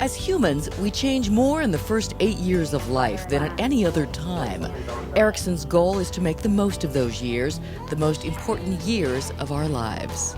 As humans, we change more in the first 8 years of life than at any other time. Erikson's goal is to make the most of those years, the most important years of our lives.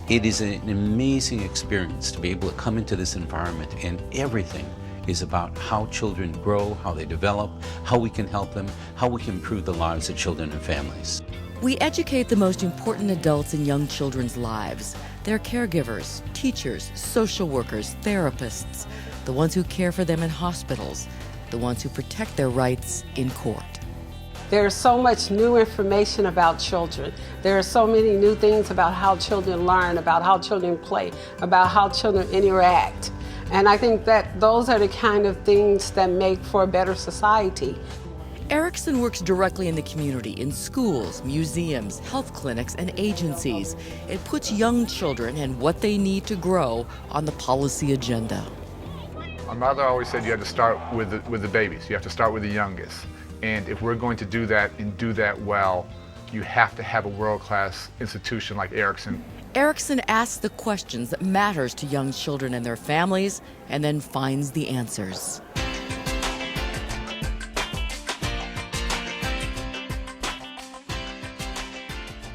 It is an amazing experience to be able to come into this environment, and everything is about how children grow, how they develop, how we can help them, how we can improve the lives of children and families. We educate the most important adults in young children's lives. They're caregivers, teachers, social workers, therapists, the ones who care for them in hospitals, the ones who protect their rights in court. There's so much new information about children. There are so many new things about how children learn, about how children play, about how children interact. And I think that those are the kind of things that make for a better society. Erikson works directly in the community, in schools, museums, health clinics, and agencies. It puts young children and what they need to grow on the policy agenda. My mother always said you have to start with the babies. You have to start with the youngest. And if we're going to do that and do that well, you have to have a world-class institution like Erikson. Erikson asks the questions that matters to young children and their families, and then finds the answers.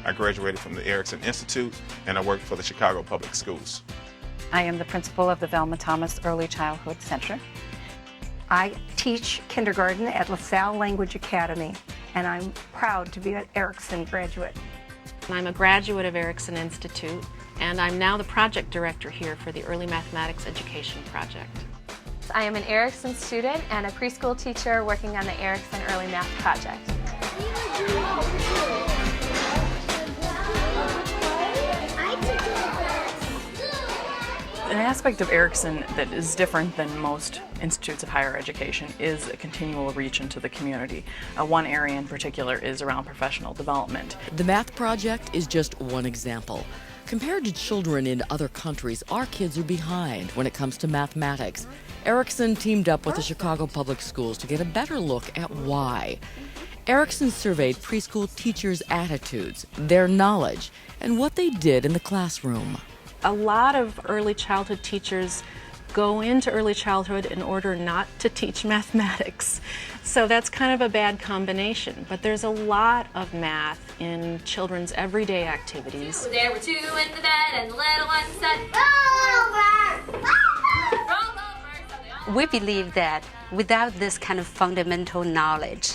I graduated from the Erikson Institute, and I worked for the Chicago Public Schools. I am the principal of the Velma Thomas Early Childhood Center. I teach kindergarten at LaSalle Language Academy, and I'm proud to be an Erikson graduate. I'm a graduate of Erikson Institute, and I'm now the project director here for the Early Mathematics Education Project. I am an Erikson student and a preschool teacher working on the Erikson Early Math Project. An aspect of Erikson that is different than most institutes of higher education is a continual reach into the community. One area in particular is around professional development. The Math Project is just one example. Compared to children in other countries, our kids are behind when it comes to mathematics. Erikson teamed up with the Chicago Public Schools to get a better look at why. Erikson surveyed preschool teachers' attitudes, their knowledge, and what they did in the classroom. A lot of early childhood teachers go into early childhood in order not to teach mathematics. So that's kind of a bad combination. But there's a lot of math in children's everyday activities. There were two in the bed and the little one said, roll over! Roll over! We believe that without this kind of fundamental knowledge,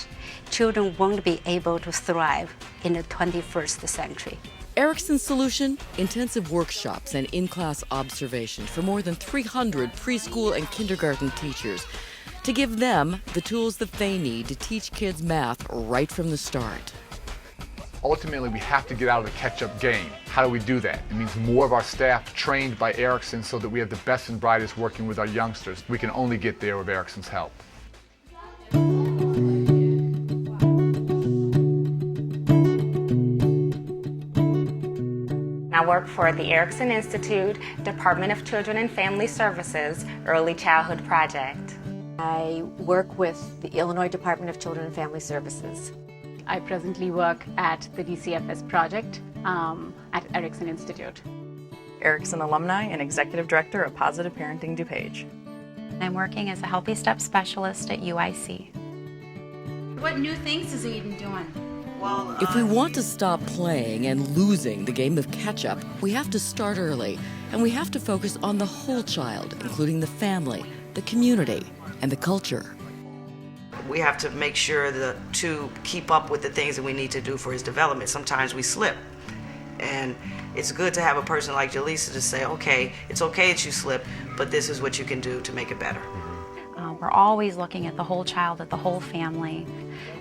children won't be able to thrive in the 21st century. Erikson's solution? Intensive workshops and in-class observations for more than 300 preschool and kindergarten teachers to give them the tools that they need to teach kids math right from the start. Ultimately, we have to get out of the catch-up game. How do we do that? It means more of our staff trained by Erikson so that we have the best and brightest working with our youngsters. We can only get there with Erikson's help. I work for the Erikson Institute, Department of Children and Family Services, Early Childhood Project. I work with the Illinois Department of Children and Family Services. I presently work at the DCFS project at Erikson Institute. Erikson alumni and executive director of Positive Parenting DuPage. I'm working as a Healthy Step specialist at UIC. What new things is Eden doing? If we want to stop playing and losing the game of catch-up, we have to start early, and we have to focus on the whole child, including the family, the community, and the culture. We have to make sure to keep up with the things that we need to do for his development. Sometimes we slip, and it's good to have a person like Jaleesa to say, okay, it's okay that you slip, but this is what you can do to make it better. We're always looking at the whole child, at the whole family,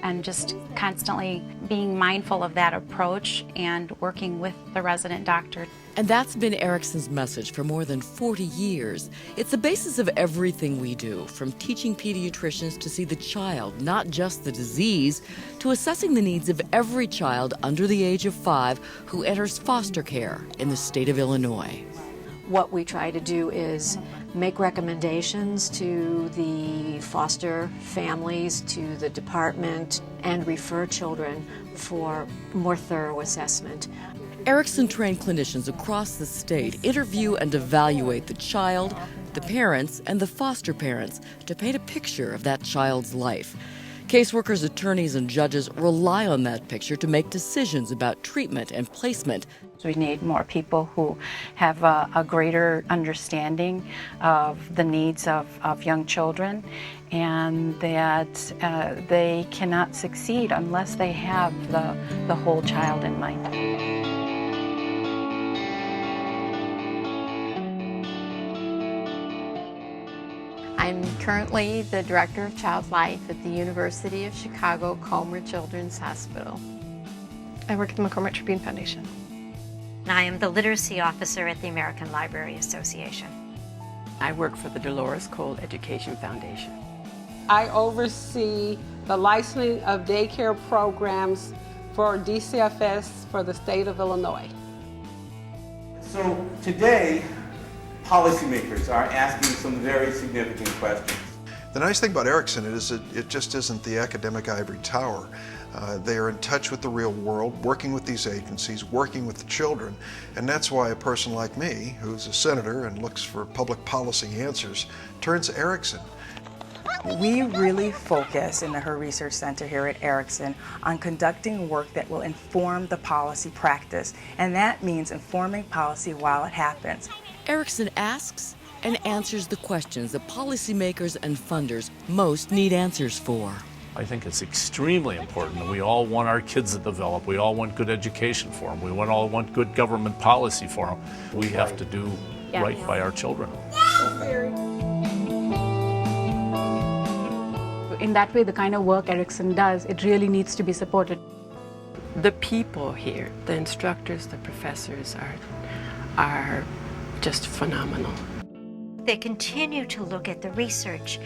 and just constantly being mindful of that approach and working with the resident doctor. And that's been Erikson's message for more than 40 years. It's the basis of everything we do, from teaching pediatricians to see the child, not just the disease, to assessing the needs of every child under the age of 5 who enters foster care in the state of Illinois. What we try to do is make recommendations to the foster families, to the department, and refer children for more thorough assessment. Erikson trained clinicians across the state interview and evaluate the child, the the parents and the foster parents to paint a picture of that child's life. Caseworkers, attorneys, and judges rely on that picture to make decisions about treatment and placement. We need more people who have a greater understanding of the needs of young children, and that they cannot succeed unless they have the whole child in mind. I'm currently the Director of Child Life at the University of Chicago Comer Children's Hospital. I work at the McCormick Tribune Foundation. I am the Literacy Officer at the American Library Association. I work for the Dolores Cole Education Foundation. I oversee the licensing of daycare programs for DCFS for the state of Illinois. So today, policymakers are asking some very significant questions. The nice thing about Erikson is it just isn't the academic ivory tower. They are in touch with the real world, working with these agencies, working with the children, and that's why a person like me, who's a senator and looks for public policy answers, turns to Erikson. We really focus in the Her Research Center here at Erikson on conducting work that will inform the policy practice, and that means informing policy while it happens. Erikson asks and answers the questions that policymakers and funders most need answers for. I think it's extremely important. We all want our kids to develop. We all want good education for them. We all want good government policy for them. We have to do right by our children. In that way, the kind of work Erikson does, it really needs to be supported. The people here, the instructors, the professors are just phenomenal. They continue to look at the research,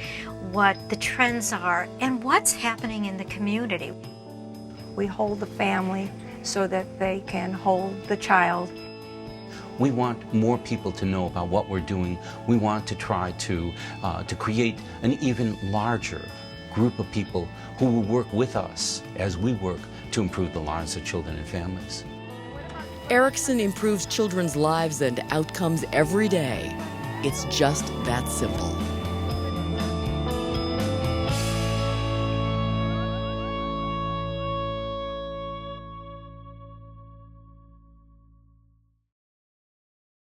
what the trends are, and what's happening in the community. We hold the family so that they can hold the child. We want more people to know about what we're doing. We want to try to create an even larger group of people who will work with us as we work to improve the lives of children and families. Erikson improves children's lives and outcomes every day. It's just that simple.